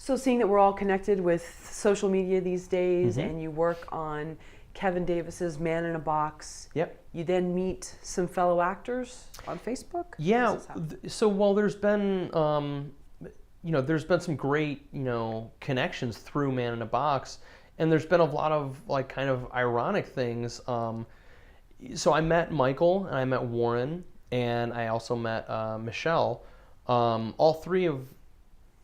So seeing that we're all connected with social media these days, Mm-hmm. and you work on Kevin Davis's Man in a Box, Yep. you then meet some fellow actors on Facebook? Yeah. How does this happen? So, well, there's been, there's been some great, connections through Man in a Box, and there's been a lot of like kind of ironic things. So I met Michael and I met Warren and I also met Michelle. All three of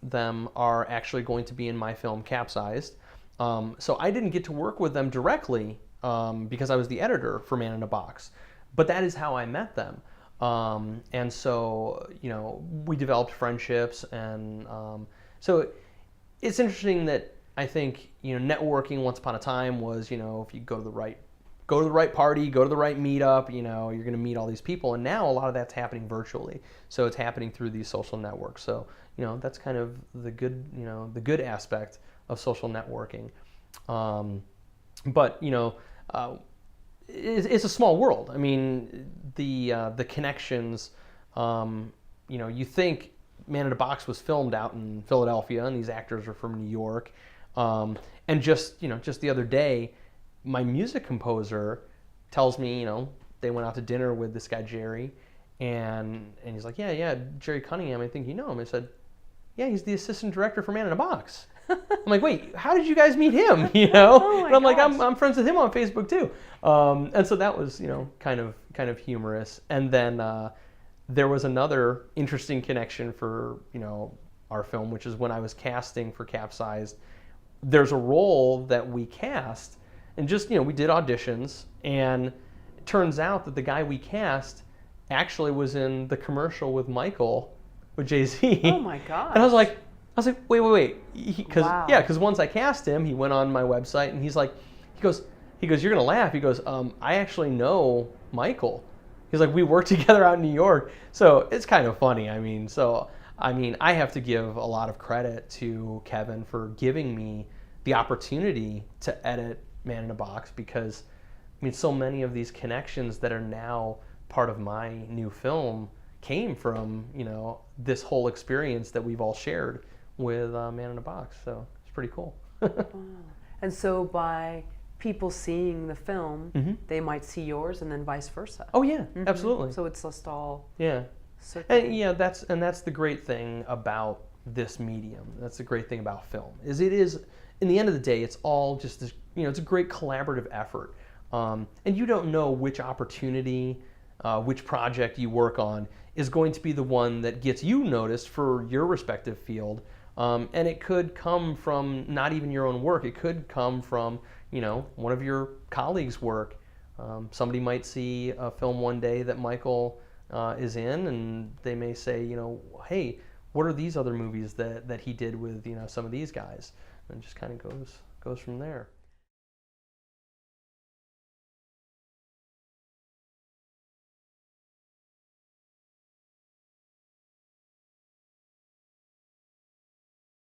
them are actually going to be in my film Capsized. So I didn't get to work with them directly because I was the editor for Man in a Box, but that is how I met them. And so, we developed friendships, and so it's interesting that I think, networking once upon a time was, if you go to the right party, go to the right meetup, you're going to meet all these people. And now a lot of that's happening virtually. So it's happening through these social networks. So, that's kind of the good, the good aspect of social networking. But, it's a small world. I mean, the connections, you think Man in a Box was filmed out in Philadelphia and these actors are from New York. And just the other day, my music composer tells me, they went out to dinner with this guy, Jerry, and he's like, yeah, Jerry Cunningham, I think you know him. I said, yeah, he's the assistant director for Man in a Box. I'm like, wait, how did you guys meet him? Oh and I'm like, gosh. I'm friends with him on Facebook too. And so that was, kind of humorous. And then there was another interesting connection for, our film, which is when I was casting for Capsized. There's a role that we cast, and just, we did auditions, and it turns out that the guy we cast actually was in the commercial with Michael, with Jay-Z. Oh my gosh. And I was like, wait, because Wow. because once I cast him, he went on my website, and he goes, you're gonna laugh. He goes, I actually know Michael. He's like, we worked together out in New York, so it's kind of funny. I have to give a lot of credit to Kevin for giving me the opportunity to edit Man in a Box, because so many of these connections that are now part of my new film came from this whole experience that we've all shared with Man in a Box. So it's pretty cool. And so by people seeing the film, Mm-hmm. they might see yours, and then vice versa. Oh yeah, Mhm. absolutely. So it's just all Yeah. circulating. And that's the great thing about this medium. That's the great thing about film. It is in the end of the day, it's all just this, it's a great collaborative effort. And you don't know which opportunity, which project you work on is going to be the one that gets you noticed for your respective field. And it could come from not even your own work. It could come from, one of your colleagues' work. Somebody might see a film one day that Michael is in, and they may say, hey, what are these other movies that he did with, some of these guys? And it just kind of goes from there.